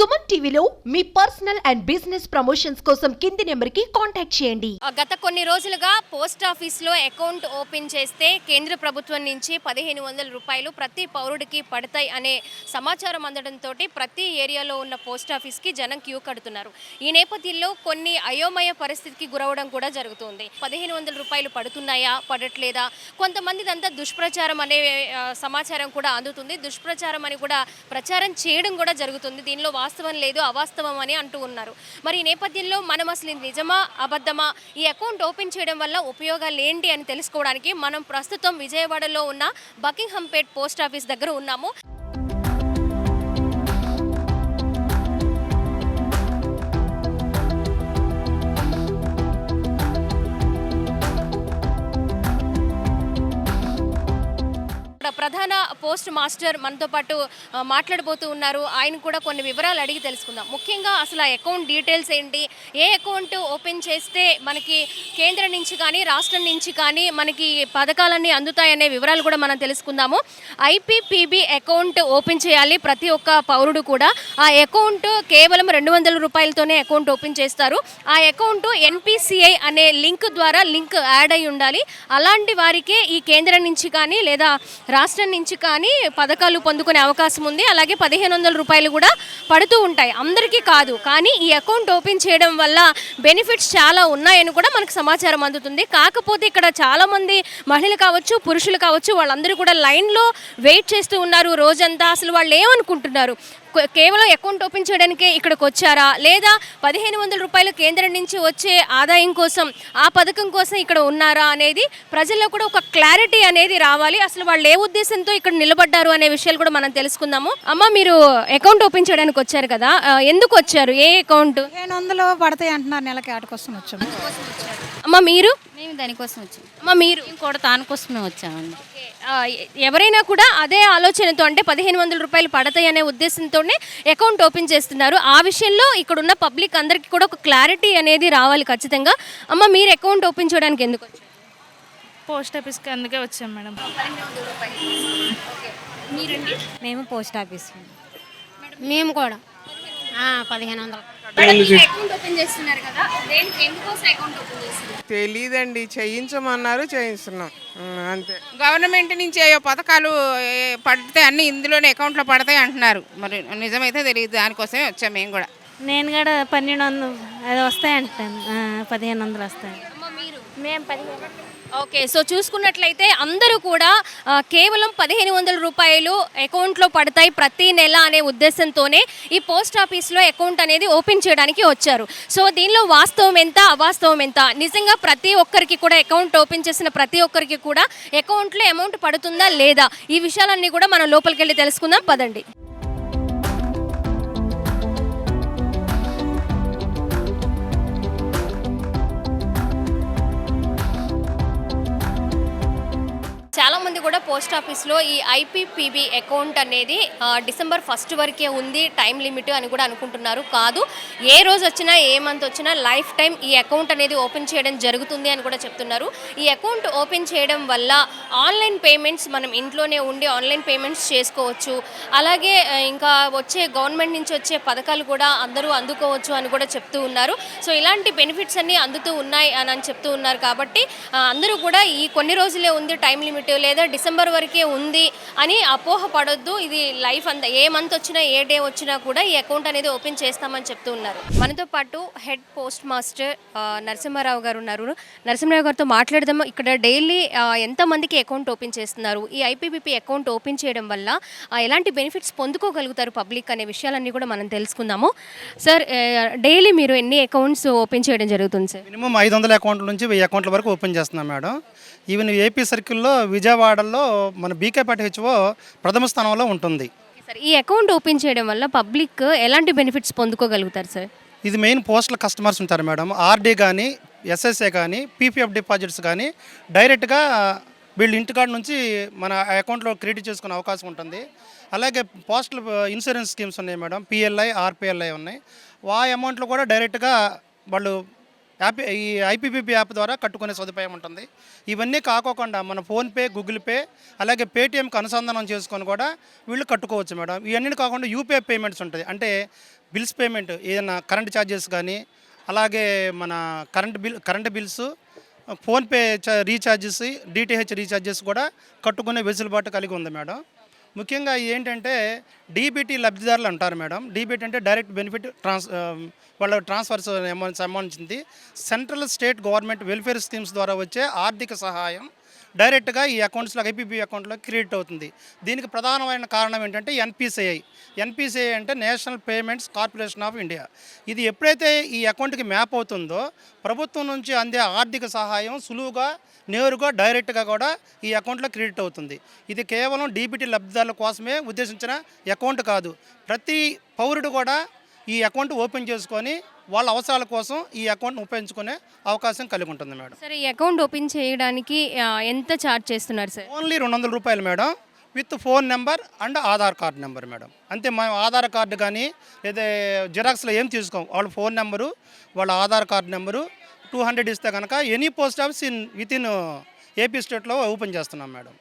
సుమన్ టీవీలో మీ personal and business promotions కోసం కింది నెంబర్కి కాంటాక్ట్ చేయండి. గత కొన్ని రోజులుగా పోస్ట్ ఆఫీస్లో అకౌంట్ ఓపెన్ చేస్తే కేంద్ర ప్రభుత్వం నుంచి 1500 రూపాయలు ప్రతి పౌరుడికి పడతాయి అనే సమాచారం అందడంతో ప్రతి ఏరియాలో ఉన్న పోస్ట్ ఆఫీస్కి జనం క్యూ కడుతున్నారు. ఈ నేపథ్యంలో కొన్ని అయోమయ పరిస్థితికి గురవడం కూడా జరుగుతుంది. 1500 రూపాయలు పడుతున్నాయా, పడట్లేదా? కొంతమంది అంతా దుష్ప్రచారం అనే సమాచారం కూడా అందుతుంది. దుష్ప్రచారం అని కూడా ప్రచారం చేయడం కూడా జరుగుతుంది. దీనిలో వాస్తవం లేదు, అవాస్తవం అని అంటూ ఉన్నారు. మరి ఈ నేపథ్యంలో మనం అసలు నిజమా అబద్ధమా, ఈ అకౌంట్ ఓపెన్ చేయడం వల్ల ఉపయోగాలు ఏంటి అని తెలుసుకోవడానికి మనం ప్రస్తుతం విజయవాడలో ఉన్న బకింగ్హాంపేట్ పోస్ట్ ఆఫీస్ దగ్గర ఉన్నాము. ప్రధాన పోస్ట్ మాస్టర్ మనతో పాటు మాట్లాడబోతూ ఉన్నారు. ఆయన కూడా కొన్ని వివరాలు అడిగి తెలుసుకుందాం. ముఖ్యంగా అసలు ఆ అకౌంట్ డీటెయిల్స్ ఏంటి, ఏ అకౌంట్ ఓపెన్ చేస్తే మనకి కేంద్రం నుంచి కానీ రాష్ట్రం నుంచి కానీ మనకి పథకాలన్నీ అందుతాయనే వివరాలు కూడా మనం తెలుసుకుందాము. ఐపీపీబీ అకౌంట్ ఓపెన్ చేయాలి ప్రతి ఒక్క పౌరుడు కూడా. ఆ అకౌంట్ కేవలం 200 రూపాయలతోనే అకౌంట్ ఓపెన్ చేస్తారు. ఆ అకౌంట్ ఎన్పిసిఐ అనే లింక్ ద్వారా లింక్ యాడ్ అయి ఉండాలి. అలాంటి వారికే ఈ కేంద్రం నుంచి కానీ లేదా రాష్ట్రం నుంచి కానీ పథకాలు పొందుకునే అవకాశం ఉంది. అలాగే 1500 రూపాయలు కూడా పడుతూ ఉంటాయి, అందరికీ కాదు. కానీ ఈ అకౌంట్ ఓపెన్ చేయడం వల్ల బెనిఫిట్స్ చాలా ఉన్నాయని కూడా మనకు సమాచారం అందుతుంది. కాకపోతే ఇక్కడ చాలామంది మహిళలు కావచ్చు, పురుషులు కావచ్చు, వాళ్ళందరూ కూడా లైన్లో వెయిట్ చేస్తూ ఉన్నారు రోజంతా. అసలు వాళ్ళు ఏమనుకుంటున్నారు, కేవలం అకౌంట్ ఓపెన్ చేయడానికే ఇక్కడికి వచ్చారా, లేదా 1500 రూపాయలు కేంద్రం నుంచి వచ్చే ఆదాయం కోసం, ఆ పథకం కోసం ఇక్కడ ఉన్నారా అనేది ప్రజల్లో కూడా ఒక క్లారిటీ అనేది రావాలి. అసలు వాళ్ళు ఏ ఉద్దేశంతో ఇక్కడ నిలబడ్డారు అనే విషయాలు కూడా మనం తెలుసుకుందాము. అమ్మ, మీరు అకౌంట్ ఓపెన్ చేయడానికి వచ్చారు కదా, ఎందుకు వచ్చారు? ఏ అకౌంట్? 1500 పడతాయి అంటున్నారు, నెలకి ఆట కోసం వచ్చాము. అమ్మ మీరు? మేము దానికోసం వచ్చాం. అమ్మ మీరు? కూడా దానికోసమే వచ్చామండి. ఎవరైనా కూడా అదే ఆలోచనతో, అంటే 1500 రూపాయలు పడతాయి అనే ఉద్దేశంతోనే అకౌంట్ ఓపెన్ చేస్తున్నారు. ఆ విషయంలో ఇక్కడున్న పబ్లిక్ అందరికీ కూడా ఒక క్లారిటీ అనేది రావాలి ఖచ్చితంగా. అమ్మ, మీరు అకౌంట్ ఓపెన్ చేయడానికి ఎందుకు వచ్చారు? పోస్ట్ ఆఫీస్కి అందుకే వచ్చాం మేడం. మేము పోస్ట్ ఆఫీస్. మేము కూడా 1500. అకౌంట్ ఓపెన్ చేస్తున్నారు కదా, ఎందుకోసం అకౌంట్ ఓపెన్ చేస్తున్నారు? తెలీదండి, చేయించమన్నారు, చేయిస్తున్నాం అంతే. గవర్నమెంట్ నుంచి ఏ పథకాలు పడితే అన్నీ ఇందులోనే అకౌంట్లో పడతాయి అంటున్నారు. మరి నిజమైతే తెలియదు, దానికోసమే వచ్చాం మేము కూడా. నేను కూడా 1200 అది వస్తాయంటాను, 1500 వస్తాయి. మేము 1500. ఓకే, సో చూసుకున్నట్లయితే అందరూ కూడా కేవలం 1500 రూపాయలు అకౌంట్లో పడతాయి ప్రతి నెల అనే ఉద్దేశంతోనే ఈ పోస్ట్ ఆఫీస్లో అకౌంట్ అనేది ఓపెన్ చేయడానికి వచ్చారు. సో దీనిలో వాస్తవం ఎంత, అవాస్తవం ఎంత, నిజంగా ప్రతి ఒక్కరికి కూడా అకౌంట్ ఓపెన్ చేసిన ప్రతి ఒక్కరికి కూడా అకౌంట్లో అమౌంట్ పడుతుందా లేదా, ఈ విషయాలన్నీ కూడా మనం లోపలికి వెళ్ళి తెలుసుకుందాం, పదండి. చాలా మంది కూడా పోస్ట్ ఆఫీస్లో ఈ ఐపీపీబీ అకౌంట్ అనేది డిసెంబర్ 1 వరకే ఉంది టైం లిమిట్ అని కూడా అనుకుంటున్నారు. కాదు, ఏ రోజు వచ్చినా ఏ మంత్ వచ్చినా లైఫ్ టైం ఈ అకౌంట్ అనేది ఓపెన్ చేయడం జరుగుతుంది అని కూడా చెప్తున్నారు. ఈ అకౌంట్ ఓపెన్ చేయడం వల్ల ఆన్లైన్ పేమెంట్స్ మనం ఇంట్లోనే ఉండి ఆన్లైన్ పేమెంట్స్ చేసుకోవచ్చు. అలాగే ఇంకా వచ్చే గవర్నమెంట్ నుంచి వచ్చే పథకాలు కూడా అందరూ అందుకోవచ్చు అని కూడా చెప్తూ ఉన్నారు. సో ఇలాంటి బెనిఫిట్స్ అన్నీ అందుతూ ఉన్నాయి అని చెప్తూ ఉన్నారు. కాబట్టి అందరూ కూడా ఈ కొన్ని రోజులే ఉంది టైం లిమిట్, లేదా డిసెంబర్ వరకే ఉంది అని అపోహ పడొద్దు. ఇది లైఫ్ అంతా, ఏ మంత్ వచ్చినా ఏ డే వచ్చినా కూడా ఈ అకౌంట్ అనేది ఓపెన్ చేస్తామని చెప్తూ ఉన్నారు. మనతో పాటు హెడ్ పోస్ట్ మాస్టర్ నరసింహారావు గారు ఉన్నారు. నరసింహారావు గారితో మాట్లాడదాం. ఇక్కడ డైలీ ఎంతమందికి అకౌంట్ ఓపెన్ చేస్తున్నారు, ఈ ఐపీపీబీ అకౌంట్ ఓపెన్ చేయడం వల్ల ఎలాంటి బెనిఫిట్స్ పొందుకోగలుగుతారు పబ్లిక్ అనే విషయాలన్నీ కూడా మనం తెలుసుకుందాము. సార్, డైలీ మీరు ఎన్ని అకౌంట్స్ ఓపెన్ చేయడం జరుగుతుంది సార్? మినిమం 500 అకౌంట్ల నుంచి 1000 అకౌంట్ల వరకు ఓపెన్ చేస్తున్నాం మేడం. ఈవెన్ ఏపీ సర్కిల్లో విజయవాడలో మన బీకేపేట హెచ్ఓ ప్రథమ స్థానంలో ఉంటుంది. సార్, ఈ అకౌంట్ ఓపెన్ చేయడం వల్ల పబ్లిక్ ఎలాంటి బెనిఫిట్స్ పొందుకోగలుగుతారు సార్? ఇది మెయిన్ పోస్టల్ కస్టమర్స్ ఉంటారు మేడం. ఆర్డీ కానీ, ఎస్ఎస్ఏ కానీ, పీపీఎఫ్ డిపాజిట్స్ కానీ డైరెక్ట్గా వీళ్ళు ఇంటికాడ నుంచి మన అకౌంట్లో క్రెడిట్ చేసుకునే అవకాశం ఉంటుంది. అలాగే పోస్టల్ ఇన్సూరెన్స్ స్కీమ్స్ ఉన్నాయి మేడం, పిఎల్ఐ, ఆర్పిఎల్ఐ ఉన్నాయి. ఆ అమౌంట్లో కూడా డైరెక్ట్గా వాళ్ళు యాప్ ఈ ఐపీపీబీ యాప్ ద్వారా కట్టుకునే సదుపాయం ఉంటుంది. ఇవన్నీ కాకోకుండా మన ఫోన్పే, గూగుల్ పే, అలాగే పేటిఎంకి అనుసంధానం చేసుకొని కూడా వీళ్ళు కట్టుకోవచ్చు మేడం. ఇవన్నీ కాకుండా యూపీఐ పేమెంట్స్ ఉంటుంది. అంటే బిల్స్ పేమెంట్ ఏదైనా కరెంట్ ఛార్జెస్ కానీ, అలాగే మన current bills, PhonePe recharges, DTH recharges కూడా కట్టుకునే వెసులుబాటు కలిగి ఉంది మేడం. ముఖ్యంగా ఏంటంటే డీబీటీ లబ్ధిదారులు అంటారు మేడం. డీబీటీ అంటే డైరెక్ట్ బెనిఫిట్ వాళ్ళ ట్రాన్స్ఫర్స్ సంబంధించింది. Central state government welfare schemes ద్వారా వచ్చే ఆర్థిక సహాయం డైరెక్ట్గా ఈ అకౌంట్స్లో ఐపీపీ అకౌంట్లో క్రియేట్ అవుతుంది. దీనికి ప్రధానమైన కారణం ఏంటంటే ఎన్పిసిఐ అంటే national payments corporation of India. ఇది ఎప్పుడైతే ఈ అకౌంట్కి మ్యాప్ అవుతుందో ప్రభుత్వం నుంచి అందే ఆర్థిక సహాయం సులువుగా, నేరుగా, డైరెక్ట్గా కూడా ఈ అకౌంట్లో క్రెడిట్ అవుతుంది. ఇది కేవలం డీబీటీ లబ్ధిదారుల కోసమే ఉద్దేశించిన అకౌంట్ కాదు. ప్రతి పౌరుడు కూడా ఈ అకౌంట్ ఓపెన్ చేసుకొని వాళ్ళ అవసరాల కోసం ఈ అకౌంట్ని ఉపయోగించుకునే అవకాశం కలిగి ఉంటుంది మేడం. సరే, ఈ అకౌంట్ ఓపెన్ చేయడానికి ఎంత ఛార్జ్ చేస్తున్నారు సార్? ఓన్లీ 200 రూపాయలు madam, with phone number and Aadhaar card number madam. అంతే. మేము ఆధార్ కార్డు కానీ లేదా జిరాక్స్లో ఏం తీసుకోం. వాళ్ళ ఫోన్ నెంబరు, వాళ్ళ ఆధార్ కార్డు నెంబరు 200 ఇస్తే కనుక any post office within AP స్టేట్లో ఓపెన్ చేస్తున్నాం మేడం.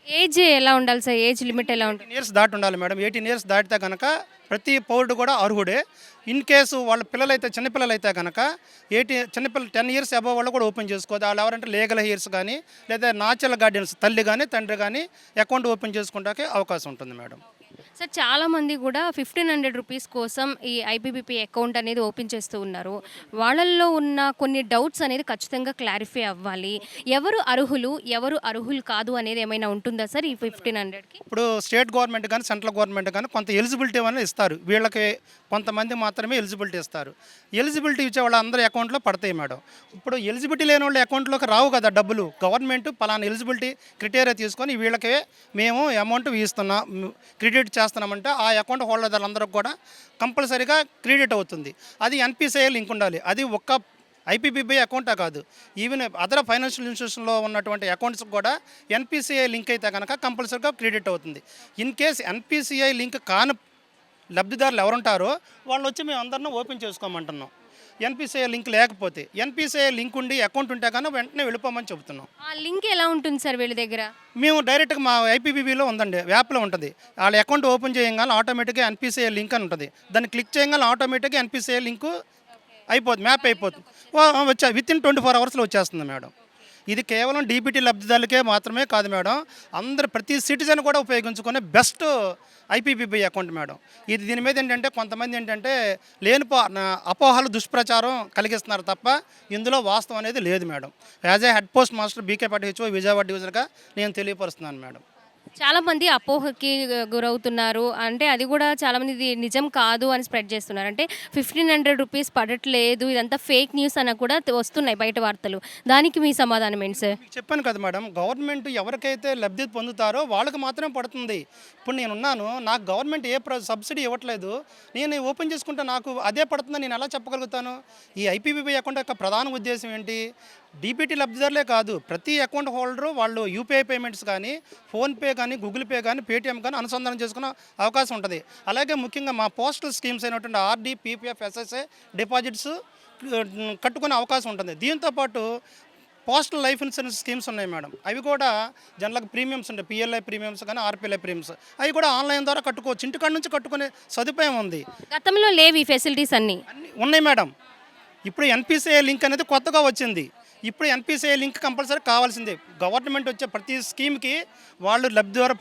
ఏజ్ ఎలా ఉండాలి సార్? ఏజ్ లిమిట్ ఎలా ఉంటుంది? 18 ఇయర్స్ దాటి ఉండాలి మేడం. 18 ఇయర్స్ దాటితే కనుక ప్రతి పౌరుడు కూడా అర్హుడే. ఇన్ కేసు వాళ్ళ పిల్లలైతే, చిన్నపిల్లలు అయితే కనుక 10 ఇయర్స్ అబవ్ వాళ్ళు కూడా ఓపెన్ చేసుకోవచ్చు. వాళ్ళు ఎవరంటే లీగల్ హెయిర్స్ కానీ లేదా నాచురల్ గార్డియన్స్, తల్లి కానీ తండ్రి కానీ అకౌంట్ ఓపెన్ చేసుకుంటాకే అవకాశం ఉంటుంది మేడం. సార్, చాలామంది కూడా 1500 రూపీస్ కోసం ఈ ఐపీపీబీ అకౌంట్ అనేది ఓపెన్ చేస్తూ ఉన్నారు. వాళ్ళల్లో ఉన్న కొన్ని డౌట్స్ అనేది ఖచ్చితంగా క్లారిఫై అవ్వాలి. ఎవరు అర్హులు కాదు అనేది ఏమైనా ఉంటుందా సార్ ఈ 1500కి? ఇప్పుడు స్టేట్ గవర్నమెంట్ కానీ సెంట్రల్ గవర్నమెంట్ కానీ కొంత ఎలిజిబిలిటీ అనేది ఇస్తారు. వీళ్ళకి కొంతమంది మాత్రమే ఎలిజిబిలిటీ ఇస్తారు. ఎలిజిబిలిటీ ఇచ్చే వాళ్ళ అందరి అకౌంట్లో పడతాయి మేడం. ఇప్పుడు ఎలిజిబిలిటీ లేని వాళ్ళ అకౌంట్లోకి రావు కదా డబ్బులు. గవర్నమెంట్ పలానా ఎలిజిబిలిటీ క్రైటీరియా తీసుకొని వీళ్ళకే మేము అమౌంట్ ఇస్తున్నాం, క్రెడిట్ చేస్తున్నామంటే ఆ అకౌంట్ హోల్డర్లందరికీ కూడా కంపల్సరీగా క్రెడిట్ అవుతుంది. అది ఎన్పిసిఐ లింక్ ఉండాలి. అది ఒక్క ఐపీపీబీ అకౌంటే కాదు, ఈవెన్ అదర్ ఫైనాన్షియల్ ఇన్స్టిట్యూషన్లో ఉన్నటువంటి అకౌంట్స్కి కూడా ఎన్పిసిఐ లింక్ అయితే కనుక కంపల్సరీగా క్రెడిట్ అవుతుంది. ఇన్ కేస్ ఎన్పిసిఐ లింక్ కాని లబ్ధిదారులు ఎవరుంటారో వాళ్ళు వచ్చి మేము అందరినీ ఓపెన్ చేసుకోమంటున్నాం. ఎన్పిసిఐ లింక్ లేకపోతే, ఎన్పిసిఐ లింక్ ఉండి అకౌంట్ ఉంటే కానీ వెంటనే వెళ్ళిపోమని చెబుతున్నాం. ఆ లింక్ ఎలా ఉంటుంది సార్ వీళ్ళ దగ్గర? మేము డైరెక్ట్గా మా ఐపీబీబీలో ఉందండి, యాప్లో ఉంటుంది. వాళ్ళ అకౌంట్ ఓపెన్ చేయగానే ఆటోమేటిక్గా ఎన్పిసిఐ లింక్ అని ఉంటుంది. దాన్ని క్లిక్ చేయగానే ఆటోమేటిక్గా ఎన్పిసిఐ లింకు అయిపోతుంది, మ్యాప్ అయిపోతుంది. విత్ ఇన్ 24 అవర్స్లో వచ్చేస్తుంది మేడం. ఇది కేవలం డీబీటీ లబ్ధిదారులకే మాత్రమే కాదు మేడం, అందరు ప్రతి సిటిజన్ కూడా ఉపయోగించుకునే బెస్ట్ ఐపీబీబీ అకౌంట్ మేడం. ఇది దీని మీద ఏంటంటే కొంతమంది ఏంటంటే లేని అపోహలు, దుష్ప్రచారం కలిగిస్తున్నారు తప్ప ఇందులో వాస్తవం అనేది లేదు madam. As a head post master BK Pati HO Vijayawada డివిజన్గా నేను తెలియపరుస్తున్నాను మేడం. చాలామంది అపోహకి గురవుతున్నారు. అంటే అది కూడా చాలామంది ఇది నిజం కాదు అని స్ప్రెడ్ చేస్తున్నారు. అంటే 1500 రూపీస్ పడట్లేదు, ఇదంతా ఫేక్ న్యూస్ అని కూడా వస్తున్నాయి బయట వార్తలు. దానికి మీ సమాధానం ఏంటి సార్? చెప్పాను కదా మేడం, గవర్నమెంట్ ఎవరికైతే లబ్ధి పొందుతారో వాళ్ళకి మాత్రమే పడుతుంది. ఇప్పుడు నేనున్నాను, నాకు గవర్నమెంట్ ఏ సబ్సిడీ ఇవ్వట్లేదు, నేను ఓపెన్ చేసుకుంటే నాకు అదే పడుతుందని నేను ఎలా చెప్పగలుగుతాను? ఈ ఐపీబీబీ అకౌంట్ యొక్క ప్రధాన ఉద్దేశం ఏంటి? డీబీటీ లబ్ధిదారులే కాదు, ప్రతి అకౌంట్ హోల్డరు వాళ్ళు యూపీఐ పేమెంట్స్ కానీ, ఫోన్పే కానీ, గూగుల్ పే కానీ, పేటిఎం కానీ అనుసంధానం చేసుకునే అవకాశం ఉంటుంది. అలాగే ముఖ్యంగా మా పోస్టల్ స్కీమ్స్ అయినటువంటి ఆర్డీ, పీపీఎఫ్, ఎస్ఎస్ఏ డిపాజిట్స్ కట్టుకునే అవకాశం ఉంటుంది. దీంతోపాటు పోస్టల్ లైఫ్ ఇన్సూరెన్స్ స్కీమ్స్ ఉన్నాయి మేడం. అవి కూడా జనరల్గా ప్రీమియమ్స్ ఉంటాయి, పిఎల్ఐ ప్రీమియమ్స్ కానీ, ఆర్పిఎల్ఐ ప్రీమియమ్స్, అవి కూడా ఆన్లైన్ ద్వారా కట్టుకోవచ్చు. ఇంటికాడ నుంచి కట్టుకునే సదుపాయం ఉంది. గతంలో లేవు ఈ ఫెసిలిటీస్ అన్నీ ఉన్నాయి మేడం. ఇప్పుడు ఎన్పిసిఐ లింక్ అనేది కొత్తగా వచ్చింది. ఇప్పుడు ఎన్పిసిఐ లింక్ కంపల్సరీ కావాల్సిందే. గవర్నమెంట్ వచ్చే ప్రతి స్కీమ్కి వాళ్ళు లబ్ధి ద్వారా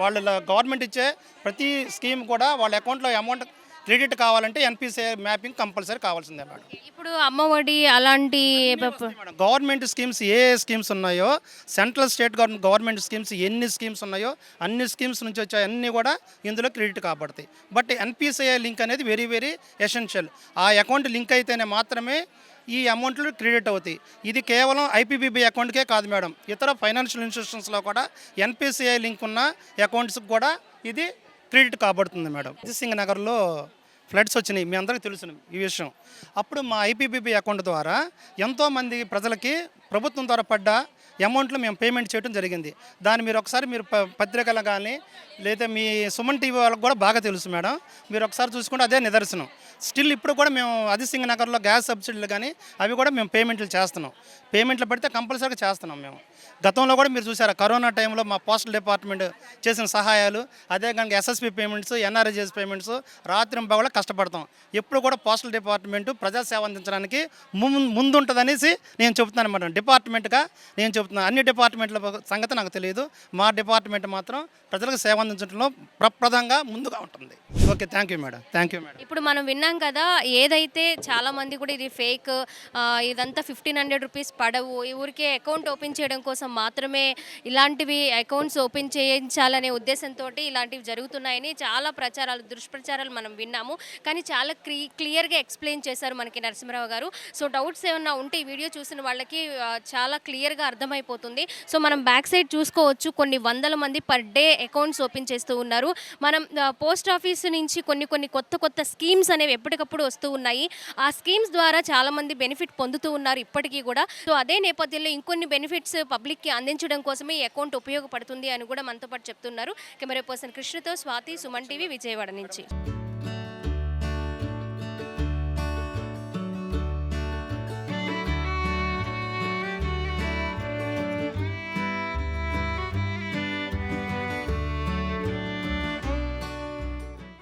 వాళ్ళు గవర్నమెంట్ ఇచ్చే ప్రతి స్కీమ్ కూడా వాళ్ళ అకౌంట్లో అమౌంట్ క్రెడిట్ కావాలంటే ఎన్పిసిఐ మ్యాపింగ్ కంపల్సరీ కావాల్సిందే మేడం. ఇప్పుడు అమ్మఒడి అలాంటి గవర్నమెంట్ స్కీమ్స్ ఏ స్కీమ్స్ ఉన్నాయో, సెంట్రల్ స్టేట్ గవర్నమెంట్ స్కీమ్స్ ఎన్ని స్కీమ్స్ ఉన్నాయో అన్ని స్కీమ్స్ నుంచి వచ్చే అన్నీ కూడా ఇందులో క్రెడిట్ కాబడతాయి. బట్ ఎన్పిసిఐ లింక్ అనేది వెరీ వెరీ ఎసెన్షియల్. ఆ అకౌంట్ లింక్ అయితేనే మాత్రమే ఈ అమౌంట్లు క్రెడిట్ అవుతాయి. ఇది కేవలం ఐపీబీబీ అకౌంట్కే కాదు మేడం, ఇతర ఫైనాన్షియల్ ఇన్స్టిట్యూషన్స్లో కూడా ఎన్పిసిఐ లింక్ ఉన్న అకౌంట్స్కి కూడా ఇది క్రెడిట్ కాబడుతుంది మేడం. సింగ్ నగర్లో ఫ్లడ్స్ వచ్చినాయి, మీ అందరికీ తెలుసు ఈ విషయం. అప్పుడు మా ఐపీబీబీ అకౌంట్ ద్వారా ఎంతోమంది ప్రజలకి ప్రభుత్వం ద్వారా పడ్డ అమౌంట్లో మేము పేమెంట్ చేయడం జరిగింది. దాన్ని మీరు ఒకసారి మీరు పత్రికలు కానీ లేదా మీ సుమన్ టీవీ వాళ్ళకి కూడా బాగా తెలుసు మేడం. మీరు ఒకసారి చూసుకుంటే అదే నిదర్శనం. స్టిల్ ఇప్పుడు కూడా మేము అదిసింగ్ నగర్లో గ్యాస్ సబ్సిడీలు కానీ అవి కూడా మేము పేమెంట్లు చేస్తున్నాం. పేమెంట్లు పెడితే కంపల్సరీగా చేస్తున్నాం మేము. గతంలో కూడా మీరు చూసారా కరోనా టైంలో మా పోస్టల్ డిపార్ట్మెంట్ చేసిన సహాయాలు, అదే కనుక ఎస్ఎస్పి పేమెంట్స్, ఎన్ఆర్ఎస్ఎస్ పేమెంట్స్ రాత్రింబగళ్ళ కష్టపడతాం. ఎప్పుడు కూడా పోస్టల్ డిపార్ట్మెంట్ ప్రజాసేవ అందించడానికి ముందుంటుందనేసి నేను చెబుతున్నాను అన్నమాట. డిపార్ట్మెంట్గా నేను చెబుతున్నాను. అన్ని డిపార్ట్మెంట్ల సంగతి నాకు తెలియదు. మా డిపార్ట్మెంట్ మాత్రం ప్రజలకు సేవ అందించడంలో ప్రప్రదంగా ముందుగా ఉంటుంది. Okay, thank you madam. Thank you madam. ఇప్పుడు మనం విన్నాం కదా, ఏదైతే చాలా మంది కూడా ఇది ఫేక్, ఇదంతా 1500 రూపీస్ పడవు, ఈ ఊరికే అకౌంట్ ఓపెన్ చేయడం కోసం మాత్రమే ఇలాంటివి అకౌంట్స్ ఓపెన్ చేయించాలనే ఉద్దేశంతో ఇలాంటివి జరుగుతున్నాయని చాలా ప్రచారాలు, దుష్ప్రచారాలు మనం విన్నాము. కానీ చాలా క్లియర్గా ఎక్స్ప్లెయిన్ చేశారు మనకి నరసింహరావు గారు. సో డౌట్స్ ఏమన్నా ఉంటే ఈ వీడియో చూసిన వాళ్ళకి చాలా క్లియర్గా అర్థమైపోతుంది. సో మనం బ్యాక్ సైడ్ చూసుకోవచ్చు, కొన్ని వందల మంది పర్ డే అకౌంట్స్ ఓపెన్ చేస్తూ ఉన్నారు. మనం పోస్ట్ ఆఫీస్ నుంచి కొన్ని కొత్త స్కీమ్స్ అనేవి ఎప్పటికప్పుడు వస్తూ ఉన్నాయి. ఆ స్కీమ్స్ ద్వారా చాలామంది బెనిఫిట్ పొందుతూ ఉన్నారు ఇప్పటికీ కూడా. సో అదే నేపథ్యంలో ఇంకొన్ని బెనిఫిట్స్ పబ్లిక్కి అందించడం కోసమే ఈ అకౌంట్ ఉపయోగపడుతుంది అని కూడా మనతో పాటు చెప్తున్నారు. కెమెరా పర్సన్ కృష్ణతో స్వాతి, సుమన్ టీవీ, విజయవాడ నుంచి.